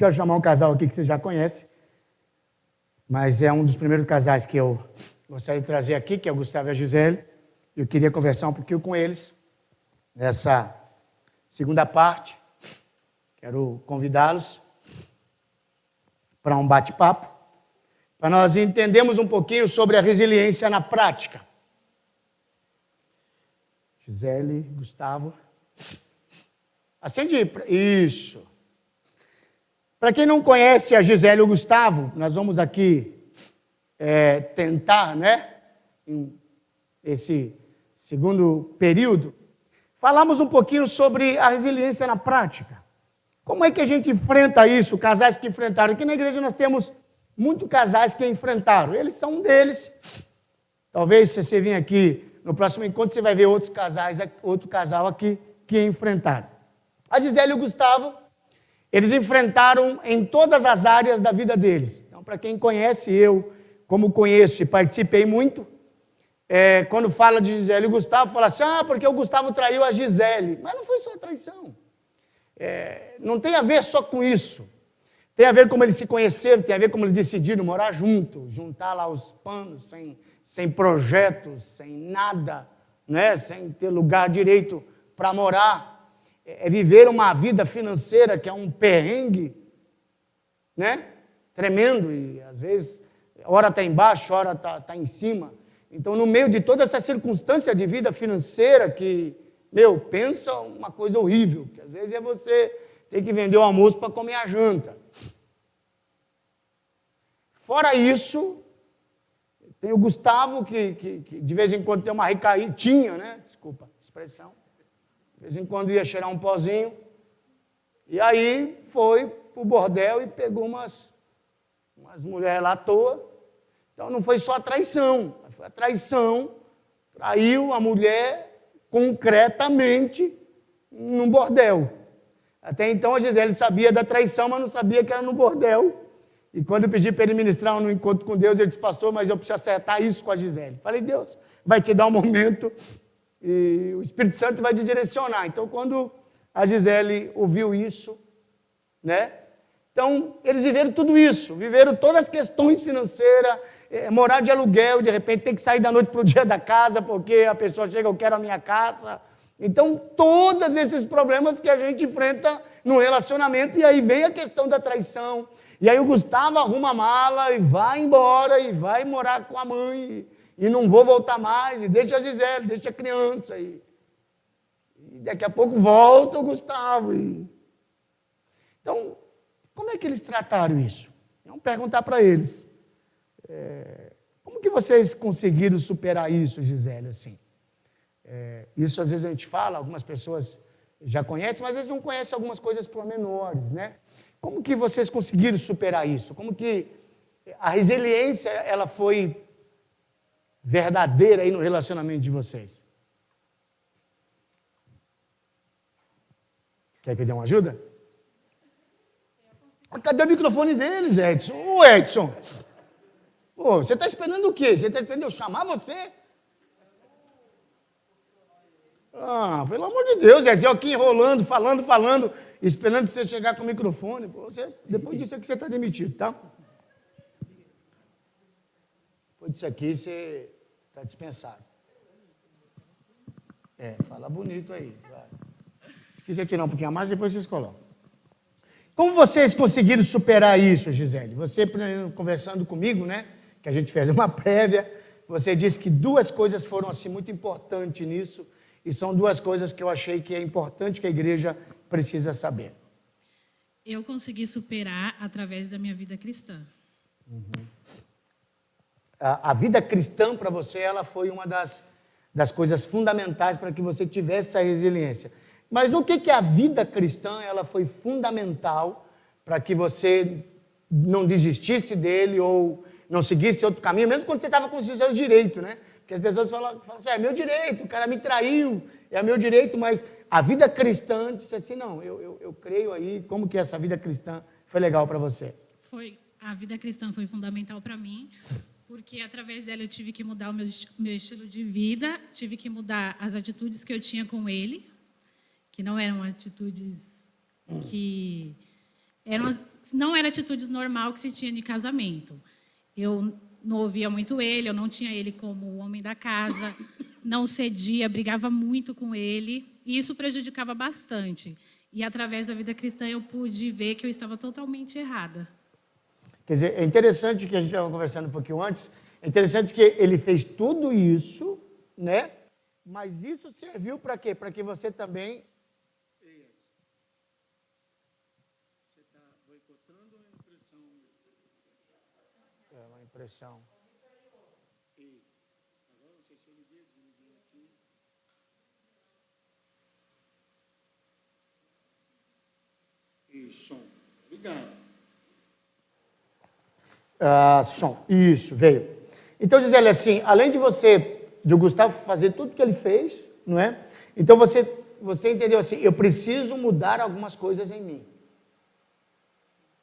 quero chamar um casal aqui que você já conhece, mas é um dos primeiros casais que eu gostaria de trazer aqui, que é o Gustavo e a Gisele. Eu queria conversar um pouquinho com eles nessa segunda parte. Quero convidá-los para um bate-papo, para nós entendermos um pouquinho sobre a resiliência na prática. Gisele, Gustavo. Acende isso. Para quem não conhece a Gisele e o Gustavo, nós vamos aqui tentar, esse segundo período, falamos um pouquinho sobre a resiliência na prática. Como é que a gente enfrenta isso, casais que enfrentaram? Aqui na igreja nós temos muitos casais que enfrentaram. Eles são um deles. Talvez se você vir aqui no próximo encontro, você vai ver outro casal aqui que enfrentaram. A Gisele e o Gustavo, eles enfrentaram em todas as áreas da vida deles. Então, para quem conhece, eu, como conheço e participei muito, quando fala de Gisele e Gustavo, fala assim, porque o Gustavo traiu a Gisele. Mas não foi só traição. Não tem a ver só com isso. Tem a ver como eles se conheceram, tem a ver como eles decidiram morar juntos, juntar lá os panos, sem projetos, sem nada, sem ter lugar direito para morar. Viver uma vida financeira que é um perrengue, tremendo, e às vezes, hora está embaixo, hora está em cima. Então, no meio de toda essa circunstância de vida financeira que, pensa uma coisa horrível, que às vezes é você ter que vender o almoço para comer a janta. Fora isso, tem o Gustavo, que de vez em quando tem uma recaída, desculpa a expressão, de vez em quando ia cheirar um pozinho, e aí foi pro bordel e pegou umas mulheres lá à toa. Então não foi só a traição, foi a traição, traiu a mulher concretamente num bordel. Até então a Gisele sabia da traição, mas não sabia que era no bordel. E quando eu pedi para ele ministrar no encontro com Deus, ele disse, pastor, mas eu preciso acertar isso com a Gisele. Falei, Deus vai te dar um momento e o Espírito Santo vai te direcionar. Então, quando a Gisele ouviu isso, então, eles viveram tudo isso, viveram todas as questões financeiras, morar de aluguel, de repente tem que sair da noite para o dia da casa, porque a pessoa chega, eu quero a minha casa. Então, todos esses problemas que a gente enfrenta no relacionamento, e aí vem a questão da traição, e aí o Gustavo arruma a mala e vai embora, e vai morar com a mãe, e não vou voltar mais, e deixa a Gisele, deixa a criança, e daqui a pouco volta o Gustavo. Então, como é que eles trataram isso? Vamos perguntar para eles. Como que vocês conseguiram superar isso, Gisele, assim? Isso às vezes a gente fala, algumas pessoas já conhecem, mas às vezes não conhecem algumas coisas pormenores, Como que vocês conseguiram superar isso? Como que a resiliência, ela foi verdadeira aí no relacionamento de vocês? Quer que eu dê uma ajuda? Cadê o microfone deles, Edson? Ô, Edson! Pô, você está esperando o quê? Você está esperando eu chamar você? Pelo amor de Deus, Edson, aqui enrolando, falando, esperando você chegar com o microfone. Pô, depois disso aqui você está demitido, tá? Depois disso aqui você está dispensado. Fala bonito aí. Vai. Se quiser tirar um pouquinho a mais, depois vocês colocam. Como vocês conseguiram superar isso, Gisele? Você, conversando comigo, que a gente fez uma prévia, você disse que duas coisas foram assim muito importantes nisso, e são duas coisas que eu achei que é importante que a igreja precisa saber. Eu consegui superar através da minha vida cristã. A vida cristã para você, ela foi uma das coisas fundamentais para que você tivesse essa resiliência. Mas no que a vida cristã ela foi fundamental para que você não desistisse dele ou não seguisse outro caminho, mesmo quando você estava com os seus direitos, Porque as pessoas falam assim, é meu direito, o cara me traiu, é meu direito, mas a vida cristã disse assim, não, eu creio aí, como que essa vida cristã foi legal para você? A vida cristã foi fundamental para mim, porque através dela eu tive que mudar o meu estilo de vida, tive que mudar as atitudes que eu tinha com ele, que não eram atitudes que não eram atitudes normais que se tinha de casamento. Eu não ouvia muito ele, eu não tinha ele como o homem da casa, não cedia, brigava muito com ele, e isso prejudicava bastante. E, através da vida cristã, eu pude ver que eu estava totalmente errada. Quer dizer, é interessante que a gente estava conversando um pouquinho antes, é interessante que ele fez tudo isso, né? Mas isso serviu para quê? Para que você também... Você está boicotando ou é impressão? É uma impressão. Agora não sei se eu liguei, desliguei aqui. Isso, obrigado. Som, isso, veio. Então, Gisele, assim, além de o Gustavo fazer tudo que ele fez, não é? Então, você entendeu assim, eu preciso mudar algumas coisas em mim.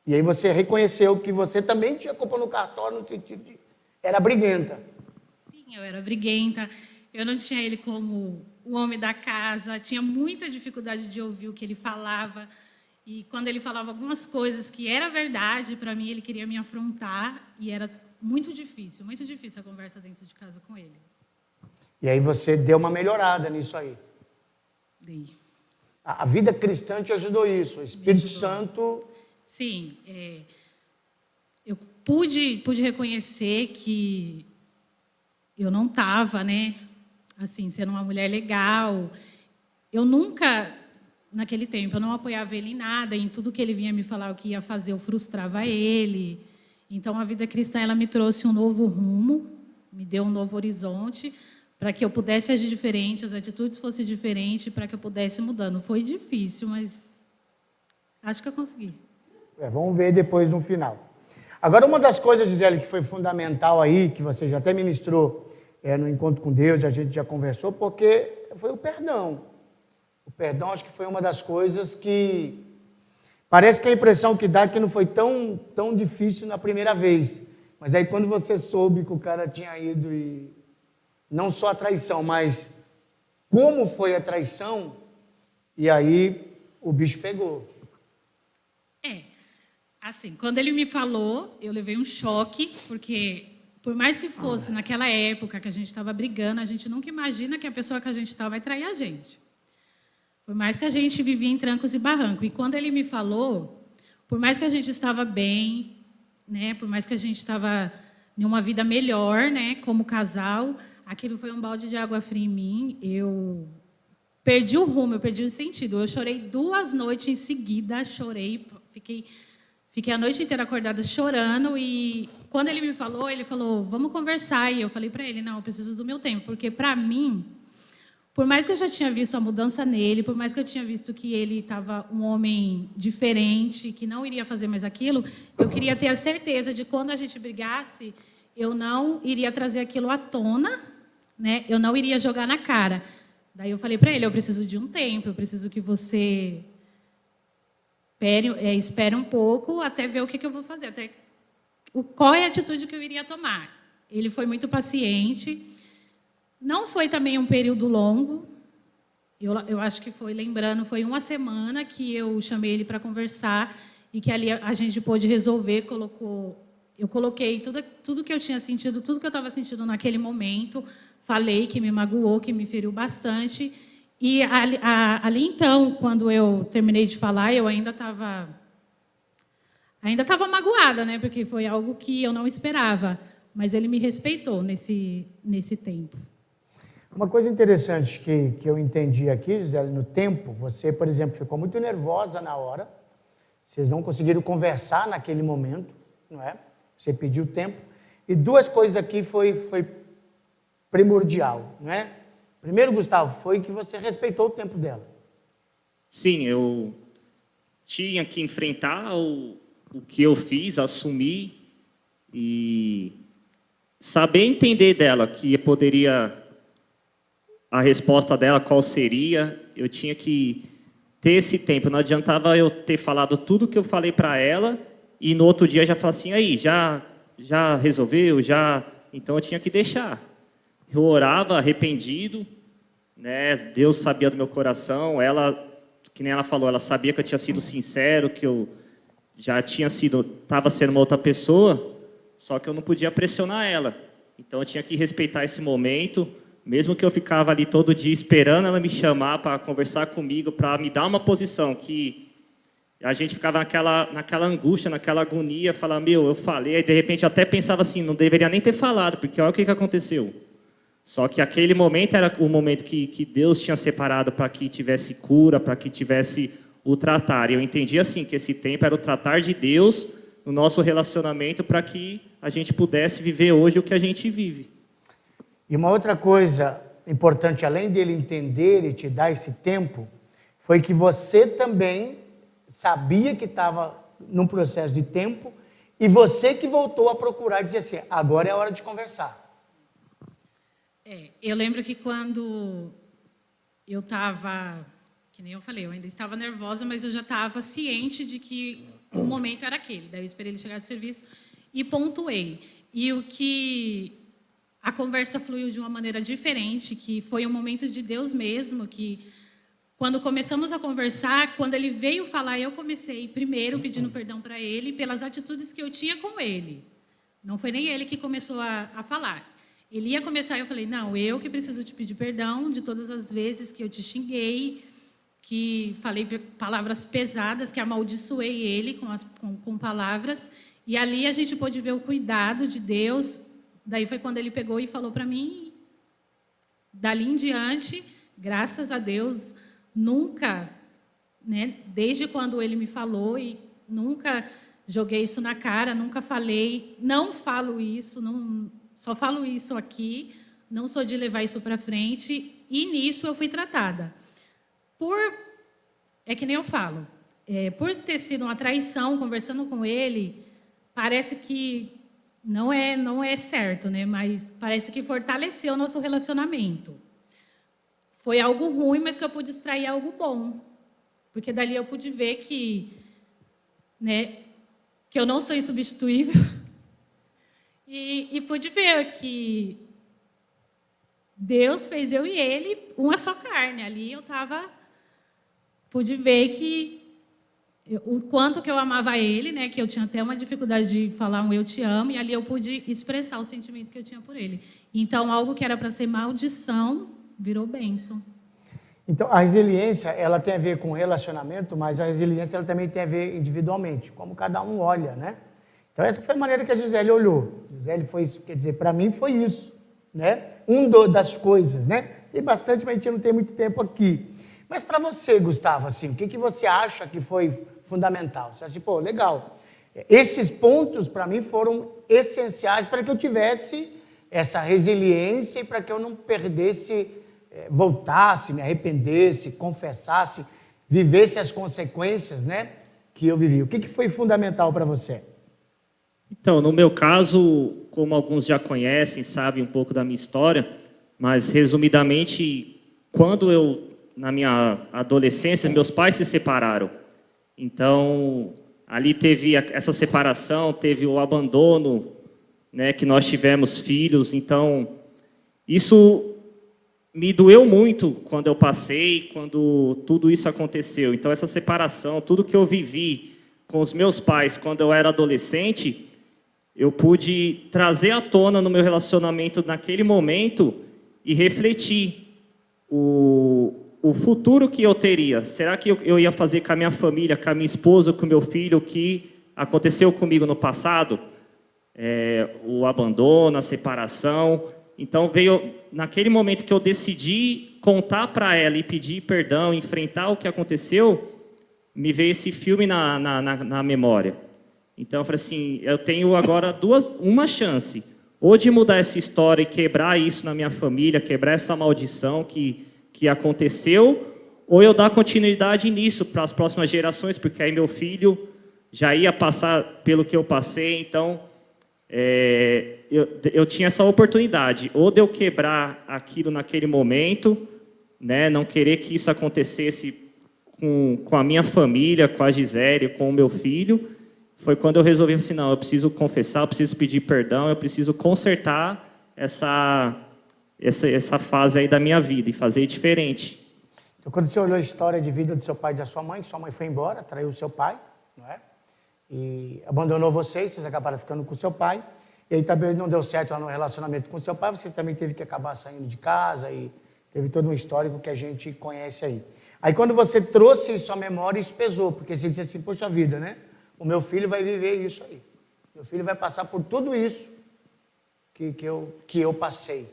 E aí você reconheceu que você também tinha culpa no cartório, no sentido de, era briguenta. Sim, eu era briguenta, eu não tinha ele como o homem da casa, tinha muita dificuldade de ouvir o que ele falava. E quando ele falava algumas coisas que era verdade, para mim, ele queria me afrontar, e era muito difícil a conversa dentro de casa com ele. E aí você deu uma melhorada nisso aí. Dei. A vida cristã te ajudou isso, o Espírito Santo... Sim, eu pude reconhecer que eu não estava, né, assim, sendo uma mulher legal. Eu nunca... Naquele tempo, eu não apoiava ele em nada, em tudo que ele vinha me falar o que ia fazer, eu frustrava ele. Então, a vida cristã, ela me trouxe um novo rumo, me deu um novo horizonte, para que eu pudesse agir diferente, as atitudes fossem diferentes, para que eu pudesse mudar. Não foi difícil, mas acho que eu consegui. Vamos ver depois no final. Agora, uma das coisas, Gisele, que foi fundamental aí, que você já até ministrou no Encontro com Deus, a gente já conversou, porque foi o perdão. O perdão, acho que foi uma das coisas que... Parece que a impressão que dá é que não foi tão difícil na primeira vez. Mas aí quando você soube que o cara tinha ido e... Não só a traição, mas como foi a traição, e aí o bicho pegou. Assim, quando ele me falou, eu levei um choque, porque por mais que fosse naquela época que a gente estava brigando, a gente nunca imagina que a pessoa que a gente está vai trair a gente. Por mais que a gente vivia em trancos e barrancos. E quando ele me falou, por mais que a gente estava bem, né, por mais que a gente estava em uma vida melhor, né, como casal, aquilo foi um balde de água fria em mim. Eu perdi o rumo, eu perdi o sentido. Eu chorei 2 noites em seguida, chorei, fiquei a noite inteira acordada chorando. E quando ele me falou, vamos conversar. E eu falei para ele, não, eu preciso do meu tempo, porque para mim... Por mais que eu já tinha visto a mudança nele, por mais que eu tinha visto que ele estava um homem diferente, que não iria fazer mais aquilo, eu queria ter a certeza de que quando a gente brigasse, eu não iria trazer aquilo à tona, né? Eu não iria jogar na cara. Daí eu falei para ele, eu preciso de um tempo, eu preciso que você espere um pouco até ver o que eu vou fazer, qual é a atitude que eu iria tomar. Ele foi muito paciente. Não foi também um período longo, eu acho que foi 1 semana que eu chamei ele para conversar e que ali a gente pôde resolver, eu coloquei tudo que eu tinha sentido, tudo que eu estava sentindo naquele momento, falei que me magoou, que me feriu bastante, e ali então, quando eu terminei de falar, eu ainda estava magoada, né, porque foi algo que eu não esperava, mas ele me respeitou nesse tempo. Uma coisa interessante que eu entendi aqui, Gisele, no tempo, você, por exemplo, ficou muito nervosa na hora, vocês não conseguiram conversar naquele momento, não é? Você pediu tempo. E 2 coisas aqui foi primordial, não é? Primeiro, Gustavo, foi que você respeitou o tempo dela. Sim, eu tinha que enfrentar o que eu fiz, assumir e saber entender dela, que poderia... A resposta dela, qual seria, eu tinha que ter esse tempo. Não adiantava eu ter falado tudo que eu falei para ela e no outro dia já falar assim, aí, já resolveu, já... Então eu tinha que deixar. Eu orava arrependido, né? Deus sabia do meu coração, ela, que nem ela falou, ela sabia que eu tinha sido sincero, que eu já estava sendo uma outra pessoa, só que eu não podia pressionar ela. Então eu tinha que respeitar esse momento, mesmo que eu ficava ali todo dia esperando ela me chamar para conversar comigo, para me dar uma posição que a gente ficava naquela angústia, naquela agonia, falar, eu falei, aí de repente eu até pensava assim, não deveria nem ter falado, porque olha o que aconteceu. Só que aquele momento era o momento que Deus tinha separado para que tivesse cura, para que tivesse o tratar. E eu entendi assim, que esse tempo era o tratar de Deus no nosso relacionamento para que a gente pudesse viver hoje o que a gente vive. E uma outra coisa importante, além dele entender e te dar esse tempo, foi que você também sabia que estava num processo de tempo e você que voltou a procurar e dizer assim, agora é a hora de conversar. Eu lembro que quando eu estava, que nem eu falei, eu ainda estava nervosa, mas eu já estava ciente de que o momento era aquele. Daí eu esperei ele chegar do serviço e pontuei. E a conversa fluiu de uma maneira diferente, que foi um momento de Deus mesmo, que quando começamos a conversar, quando ele veio falar, eu comecei primeiro pedindo perdão para ele pelas atitudes que eu tinha com ele. Não foi nem ele que começou a falar. Ele ia começar e eu falei, não, eu que preciso te pedir perdão de todas as vezes que eu te xinguei, que falei palavras pesadas, que amaldiçoei ele com palavras. E ali a gente pôde ver o cuidado de Deus. Daí foi quando ele pegou e falou para mim. Dali em diante, graças a Deus, nunca, né, desde quando ele me falou, e nunca joguei isso na cara, nunca falei, não falo isso, não, só falo isso aqui, não sou de levar isso para frente, e nisso eu fui tratada. É que nem eu falo, por ter sido uma traição, conversando com ele, parece que não é certo, né? Mas parece que fortaleceu o nosso relacionamento. Foi algo ruim, mas que eu pude extrair algo bom. Porque dali eu pude ver que eu não sou insubstituível. E pude ver que Deus fez eu e ele uma só carne. Ali eu pude ver o quanto que eu amava ele, né? Que eu tinha até uma dificuldade de falar um eu te amo, e ali eu pude expressar o sentimento que eu tinha por ele. Então, algo que era para ser maldição, virou bênção. Então, a resiliência, ela tem a ver com relacionamento, mas a resiliência ela também tem a ver individualmente, como cada um olha, né? Então, essa foi a maneira que a Gisele olhou. Gisele foi isso, quer dizer, para mim foi isso, né? Das coisas, né? Tem bastante, mas a gente não tem muito tempo aqui. Mas para você, Gustavo, assim, o que você acha que foi fundamental? Você acha assim, pô, legal. Esses pontos, para mim, foram essenciais para que eu tivesse essa resiliência e para que eu não perdesse, voltasse, me arrependesse, confessasse, vivesse as consequências, né, que eu vivi. O que foi fundamental para você? Então, no meu caso, como alguns já conhecem, sabem um pouco da minha história, mas resumidamente, na minha adolescência, meus pais se separaram. Então, ali teve essa separação, teve o abandono, né, que nós tivemos filhos. Então, isso me doeu muito quando eu passei, quando tudo isso aconteceu. Então, essa separação, tudo que eu vivi com os meus pais quando eu era adolescente, eu pude trazer à tona no meu relacionamento naquele momento e refletir o futuro que eu teria. Será que eu ia fazer com a minha família, com a minha esposa, com o meu filho, o que aconteceu comigo no passado? O abandono, a separação. Então, veio naquele momento que eu decidi contar para ela e pedir perdão, enfrentar o que aconteceu, me veio esse filme na memória. Então, eu falei assim, eu tenho agora uma chance, ou de mudar essa história e quebrar isso na minha família, quebrar essa maldição que aconteceu, ou eu dar continuidade nisso para as próximas gerações, porque aí meu filho já ia passar pelo que eu passei. Então, eu tinha essa oportunidade, ou de eu quebrar aquilo naquele momento, né, não querer que isso acontecesse com a minha família, com a Gisele, com o meu filho. Foi quando eu resolvi assim, não, eu preciso confessar, eu preciso pedir perdão, eu preciso consertar essa fase aí da minha vida e fazer diferente. Então, quando você olhou a história de vida do seu pai e da sua mãe foi embora, traiu o seu pai, não é? e abandonou vocês acabaram ficando com seu pai, e aí também não deu certo lá no relacionamento com seu pai, você também teve que acabar saindo de casa, e teve todo um histórico que a gente conhece aí. Aí quando você trouxe isso à memória, isso pesou, porque você disse assim, poxa vida, né? O meu filho vai viver isso aí. Meu filho vai passar por tudo isso que eu passei,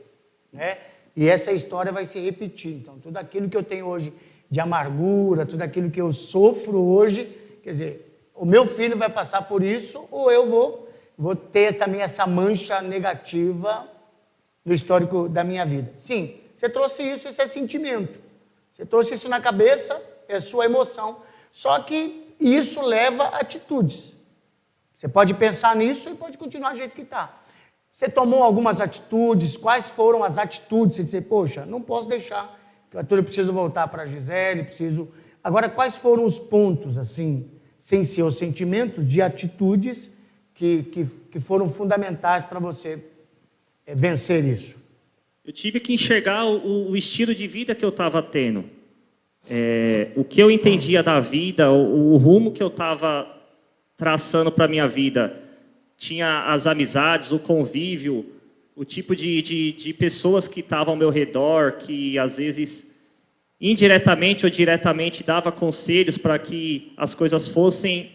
né? E essa história vai se repetir. Então, tudo aquilo que eu tenho hoje de amargura, tudo aquilo que eu sofro hoje, quer dizer, o meu filho vai passar por isso, ou eu vou ter também essa mancha negativa no histórico da minha vida. Sim, você trouxe isso é sentimento. Você trouxe isso na cabeça, é sua emoção. Só que isso leva a atitudes. Você pode pensar nisso e pode continuar do jeito que está. Você tomou algumas atitudes, quais foram as atitudes? Você disse, poxa, não posso deixar, que eu preciso voltar para a Gisele, preciso... Agora, quais foram os pontos, assim, sem ser os sentimentos, de atitudes que foram fundamentais para você vencer isso? Eu tive que enxergar o estilo de vida que eu estava tendo. O que eu entendia da vida, o rumo que eu estava traçando para a minha vida. Tinha as amizades, o convívio, o tipo de pessoas que estavam ao meu redor, que às vezes, indiretamente ou diretamente, dava conselhos para que as coisas fossem...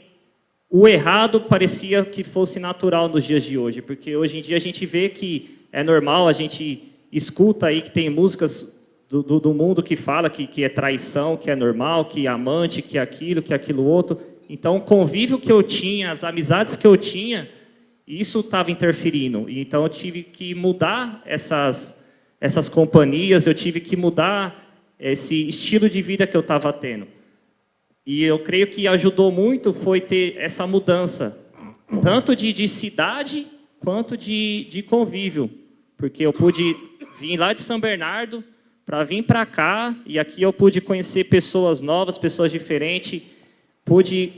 O errado parecia que fosse natural nos dias de hoje, porque hoje em dia a gente vê que é normal, a gente escuta aí que tem músicas do mundo que fala que é traição, que é normal, que é amante, que é aquilo outro. Então, o convívio que eu tinha, as amizades que eu tinha, isso estava interferindo. Então, eu tive que mudar essas companhias, eu tive que mudar esse estilo de vida que eu estava tendo. E eu creio que ajudou muito foi ter essa mudança, tanto de cidade quanto de convívio. Porque eu pude vir lá de São Bernardo para vir para cá, e aqui eu pude conhecer pessoas novas, pessoas diferentes, pude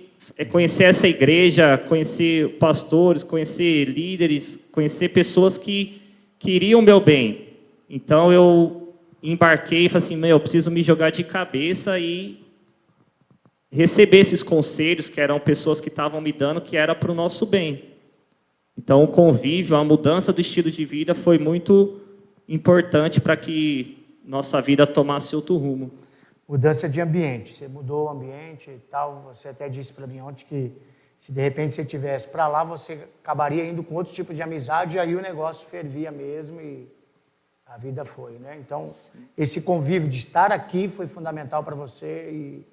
conhecer essa igreja, conhecer pastores, conhecer líderes, conhecer pessoas que queriam o meu bem. Então eu embarquei e falei assim, eu preciso me jogar de cabeça e receber esses conselhos que eram pessoas que estavam me dando, que era para o nosso bem. Então o convívio, a mudança do estilo de vida foi muito importante para que nossa vida tomasse outro rumo. Mudança de ambiente, você mudou o ambiente e tal, você até disse para mim ontem que se de repente você estivesse para lá, você acabaria indo com outro tipo de amizade, e aí o negócio fervia mesmo e a vida foi, né? Então, esse convívio de estar aqui foi fundamental para você e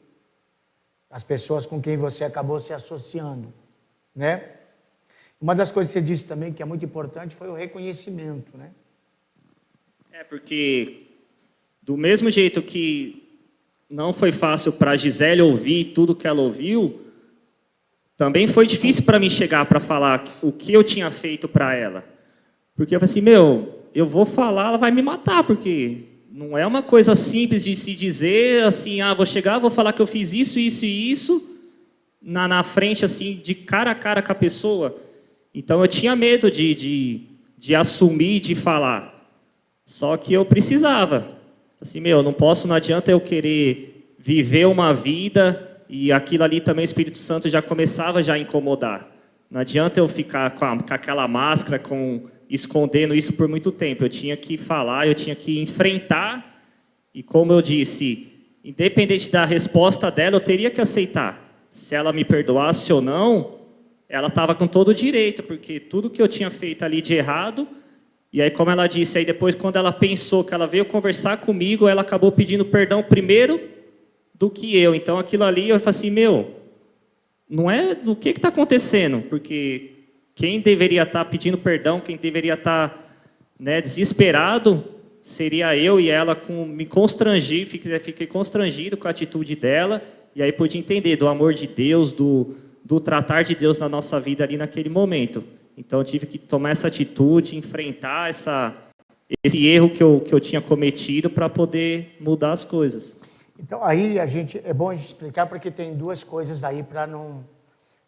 as pessoas com quem você acabou se associando, né? Uma das coisas que você disse também que é muito importante foi o reconhecimento, né? Porque do mesmo jeito que não foi fácil para a Gisele ouvir tudo que ela ouviu, também foi difícil para mim chegar para falar o que eu tinha feito para ela. Porque eu falei assim, eu vou falar, ela vai me matar, porque não é uma coisa simples de se dizer assim, vou chegar, vou falar que eu fiz isso, isso e isso, na frente, assim, de cara a cara com a pessoa. Então eu tinha medo de assumir, de falar. Só que eu precisava. Assim, não adianta eu querer viver uma vida e aquilo ali também o Espírito Santo já começava a incomodar. Não adianta eu ficar com aquela máscara, escondendo isso por muito tempo. Eu tinha que falar, eu tinha que enfrentar e, como eu disse, independente da resposta dela, eu teria que aceitar. Se ela me perdoasse ou não, ela estava com todo o direito, porque tudo que eu tinha feito ali de errado... E aí, como ela disse, aí depois, quando ela pensou que ela veio conversar comigo, ela acabou pedindo perdão primeiro do que eu. Então, aquilo ali, eu falei assim, não é do que está acontecendo? Porque quem deveria estar pedindo perdão, quem deveria estar desesperado, seria eu e ela. Me constrangi, fiquei constrangido com a atitude dela, e aí pude entender do amor de Deus, do tratar de Deus na nossa vida ali naquele momento. Então, eu tive que tomar essa atitude, enfrentar esse erro que eu tinha cometido para poder mudar as coisas. Então, aí é bom a gente explicar, porque tem duas coisas aí para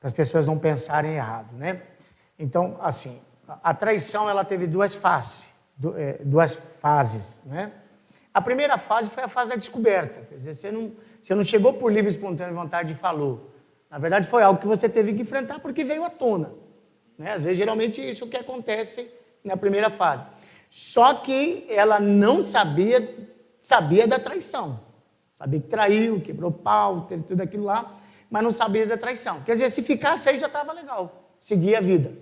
as pessoas não pensarem errado, né? Então, assim, a traição ela teve duas fases, né? A primeira fase foi a fase da descoberta, quer dizer, você não chegou por livre e espontânea vontade e falou. Na verdade, foi algo que você teve que enfrentar porque veio à tona. Né? Às vezes, geralmente, isso que acontece na primeira fase. Só que ela não sabia da traição. Sabia que traiu, quebrou pau, teve tudo aquilo lá, mas não sabia da traição. Quer dizer, se ficasse aí já estava legal, seguia a vida.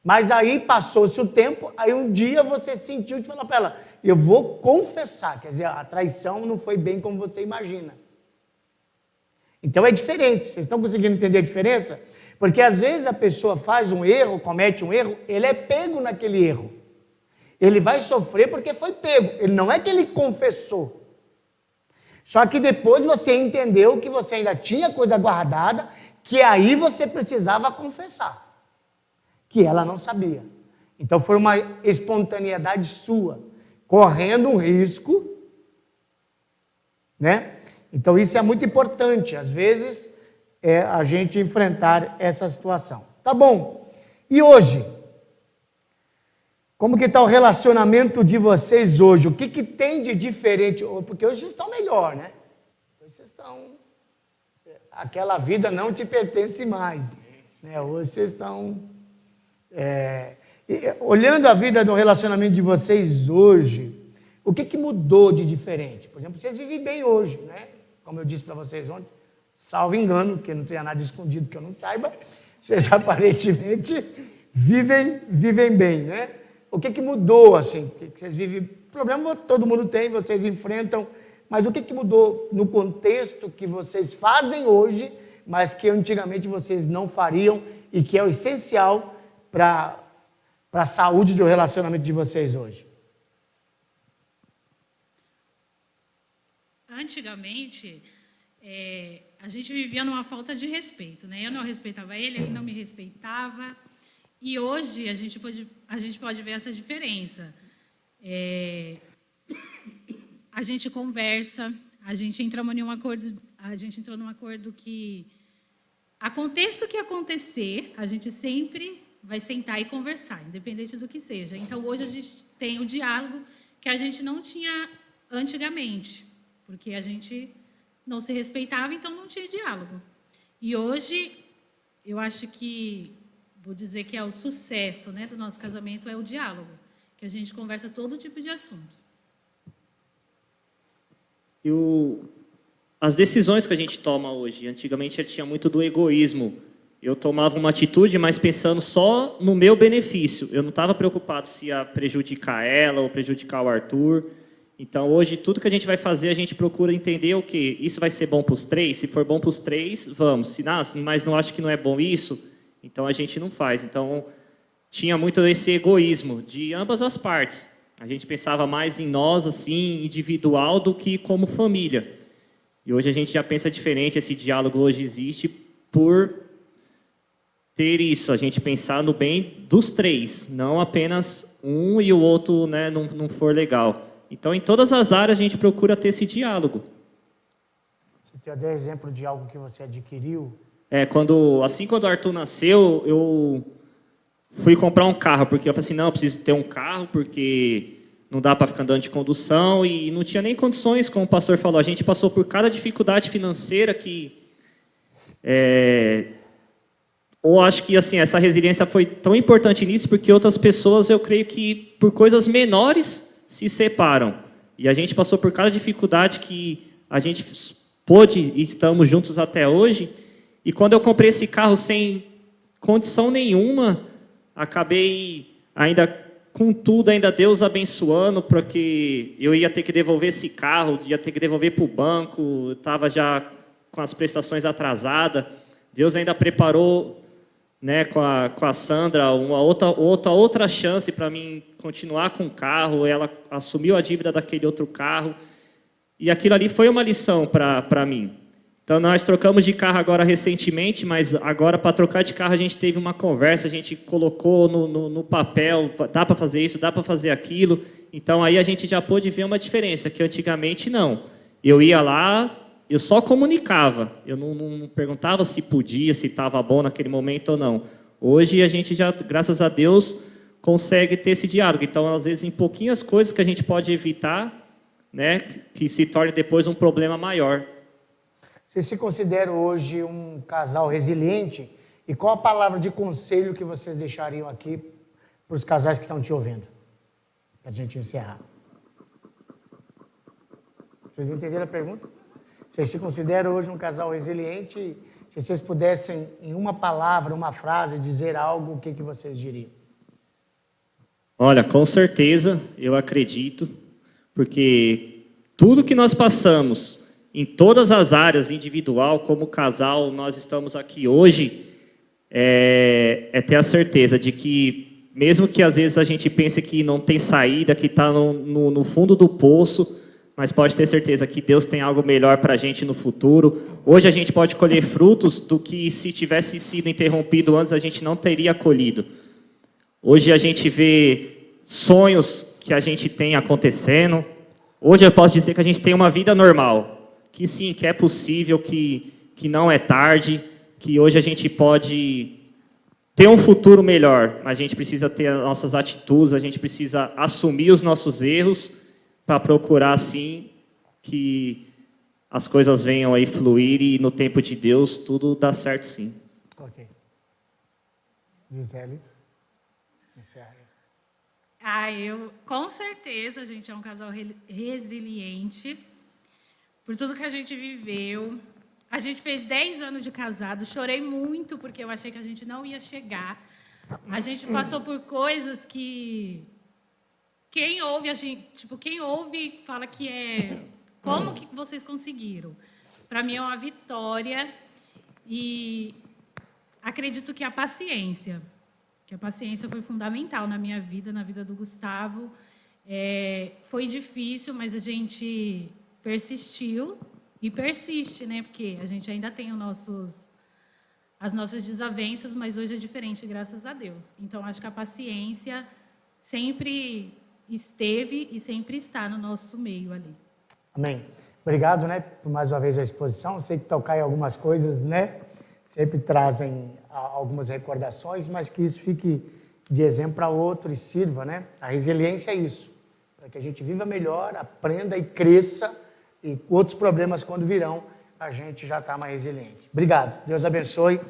Mas aí passou-se o tempo, aí um dia você sentiu e falou para ela, eu vou confessar, quer dizer, a traição não foi bem como você imagina. Então é diferente, vocês estão conseguindo entender a diferença? Porque às vezes a pessoa faz um erro, comete um erro, ele é pego naquele erro. Ele vai sofrer porque foi pego, ele não é que ele confessou. Só que depois você entendeu que você ainda tinha coisa guardada, que aí você precisava confessar. Que ela não sabia. Então foi uma espontaneidade sua, correndo um risco, né? Então isso é muito importante, às vezes, a gente enfrentar essa situação. Tá bom. E hoje? Como que está o relacionamento de vocês hoje? O que tem de diferente? Porque hoje vocês estão melhor, né? Hoje vocês estão... Aquela vida não te pertence mais. Né? Hoje vocês estão... olhando a vida do relacionamento de vocês hoje, o que mudou de diferente? Por exemplo, vocês vivem bem hoje, né? Como eu disse para vocês ontem, salvo engano, porque não tenha nada escondido que eu não saiba, vocês aparentemente vivem bem, né? O que mudou, assim? Que vocês vivem... Problema todo mundo tem, vocês enfrentam, mas o que mudou no contexto que vocês fazem hoje, mas que antigamente vocês não fariam e que é o essencial para a saúde do relacionamento de vocês hoje? Antigamente, a gente vivia numa falta de respeito, né? Eu não respeitava ele não me respeitava. E hoje a gente pode ver essa diferença. A gente conversa, a gente entrou num acordo que aconteça o que acontecer, a gente sempre vai sentar e conversar, independente do que seja. Então hoje a gente tem o diálogo que a gente não tinha antigamente, porque a gente não se respeitava, então não tinha diálogo. E hoje eu acho que vou dizer que é o sucesso, né, do nosso casamento é o diálogo, que a gente conversa todo tipo de assuntos. As decisões que a gente toma hoje, antigamente tinha muito do egoísmo. Eu tomava uma atitude, mas pensando só no meu benefício. Eu não estava preocupado se ia prejudicar ela ou prejudicar o Arthur. Então, hoje, tudo que a gente vai fazer, a gente procura entender o quê? Isso vai ser bom para os três? Se for bom para os três, vamos. Se não, mas não acho que não é bom isso, então a gente não faz. Então, tinha muito esse egoísmo de ambas as partes. A gente pensava mais em nós, assim, individual, do que como família. E hoje a gente já pensa diferente, esse diálogo hoje existe por ter isso, a gente pensar no bem dos três, não apenas um e o outro, né, não for legal. Então, em todas as áreas, a gente procura ter esse diálogo. Você deu exemplo de algo que você adquiriu? Quando o Arthur nasceu, eu fui comprar um carro, porque eu falei assim, não, eu preciso ter um carro, porque não dá para ficar andando de condução, e não tinha nem condições, como o pastor falou, a gente passou por cada dificuldade financeira que... Ou acho que assim, essa resiliência foi tão importante nisso, porque outras pessoas, eu creio que por coisas menores se separam. E a gente passou por cada dificuldade que a gente pôde e estamos juntos até hoje. E quando eu comprei esse carro sem condição nenhuma, acabei ainda com tudo, ainda Deus abençoando, porque eu ia ter que devolver esse carro, ia ter que devolver para o banco, estava já com as prestações atrasadas. Deus ainda preparou, né, com a Sandra uma outra chance para mim continuar com o carro. Ela assumiu a dívida daquele outro carro. E aquilo ali foi uma lição para mim. Então, nós trocamos de carro agora recentemente, mas agora, para trocar de carro, a gente teve uma conversa, a gente colocou no papel, dá para fazer isso, dá para fazer aquilo. Então, aí a gente já pôde ver uma diferença, que antigamente não. Eu ia lá, eu só comunicava, eu não perguntava se podia, se estava bom naquele momento ou não. Hoje, a gente já, graças a Deus, consegue ter esse diálogo. Então, às vezes, em pouquinhas coisas que a gente pode evitar, né, que se torne depois um problema maior. Vocês se consideram hoje um casal resiliente? E qual a palavra de conselho que vocês deixariam aqui para os casais que estão te ouvindo? Para a gente encerrar. Vocês entenderam a pergunta? Vocês se consideram hoje um casal resiliente? Se vocês pudessem, em uma palavra, uma frase, dizer algo, o que vocês diriam? Olha, com certeza, eu acredito, porque tudo que nós passamos, em todas as áreas, individual, como casal, nós estamos aqui hoje, é ter a certeza de que, mesmo que às vezes a gente pense que não tem saída, que está no fundo do poço, mas pode ter certeza que Deus tem algo melhor para a gente no futuro. Hoje a gente pode colher frutos do que, se tivesse sido interrompido antes, a gente não teria colhido. Hoje a gente vê sonhos que a gente tem acontecendo. Hoje eu posso dizer que a gente tem uma vida normal, que sim, que é possível, que não é tarde, que hoje a gente pode ter um futuro melhor, mas a gente precisa ter as nossas atitudes, a gente precisa assumir os nossos erros para procurar, sim, que as coisas venham aí fluir e no tempo de Deus tudo dá certo, sim. Ok. Gisele? Encerra. Com certeza, a gente é um casal resiliente por tudo que a gente viveu. A gente fez 10 anos de casado, chorei muito porque eu achei que a gente não ia chegar. A gente passou por coisas que quem ouve fala que como que vocês conseguiram? Para mim é uma vitória e acredito que a paciência foi fundamental na minha vida, na vida do Gustavo. Foi difícil, mas a gente persistiu e persiste, né? Porque a gente ainda tem as nossas desavenças, mas hoje é diferente, graças a Deus. Então, acho que a paciência sempre esteve e sempre está no nosso meio ali. Amém. Obrigado, né, por mais uma vez a exposição. Sei que tocar em algumas coisas, né, sempre trazem algumas recordações, mas que isso fique de exemplo para outro e sirva, né? A resiliência é isso, para que a gente viva melhor, aprenda e cresça, e outros problemas quando virão, a gente já está mais resiliente. Obrigado. Deus abençoe.